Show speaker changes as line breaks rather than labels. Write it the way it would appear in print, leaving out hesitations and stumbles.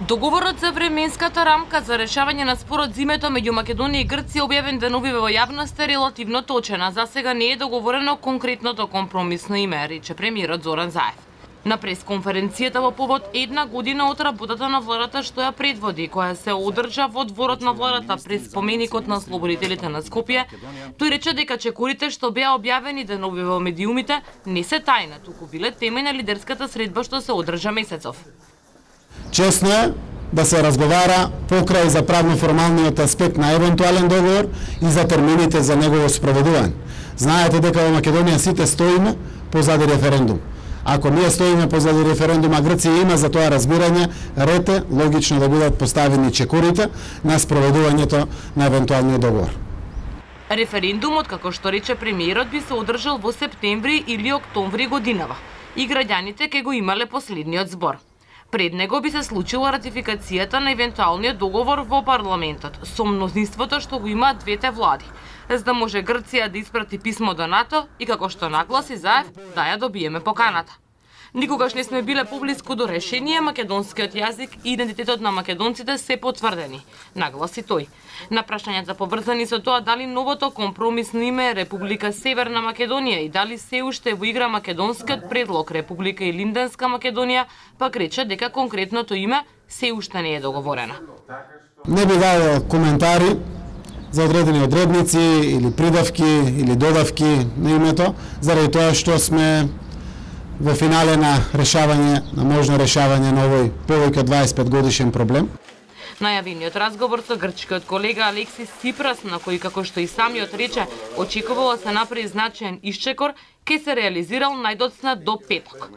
Договорот за временската рамка за решавање на спорот зимето меѓу Македонија и Грција објавен деновиве во јавноста е релативно точен, а за сега не е договорено конкретното компромисно име, рече премиерот Зоран Заев. На пресконференцијата во повод една година од работата на владата што ја предводи, која се одржа во дворот на владата пред споменикот на слободителите на Скопје, тој рече дека чекорите што беа објавени деновиве во медиумите не се тајна, туку биле тема на лидерската средба што се одржа месецов.
Чесно е да се разговара покрај за правно-формалниот аспект на евентуален договор и за термините за негово спроведување. Знаете дека во Македонија сите стоиме позади референдум. Ако ние стоиме позади референдум, а Грција има за тоа разбирање, ред е логично да бидат поставени чекорите на спроведувањето на евентуалниот договор.
Референдумот, како што рече премиерот, би се одржал во септември или октомври годинава и граѓаните ќе го имале последниот збор. Пред него би се случила ратификацијата на евентуалниот договор во парламентот со мнозинството што го имаат двете влади, за да може Грција да испрати писмо до НАТО и, како што нагласи Заев, да ја добиеме поканата. Никогаш не сме биле поблиску до решение, македонскиот јазик и идентитетот на македонците се потврдени, нагласи тој. На прашањата поврзани со тоа дали новото компромисно име е Република Северна Македонија и дали се уште во игра македонскиот предлог Република Илинденска Македонија, пак рече дека конкретното име се уште не е договорено.
Не би дал коментари за одредени одредници или придавки или додавки на името, заради тоа што сме во финале на решавање, на можно решавање на овој повеќе од 25 годишен проблем.
Најавениот разговор со грчкиот колега Алексис Ципрас, на кој, како што и самиот рече, очекувало се направи значаен исчекор, ќе се реализирал најдоцна до петок.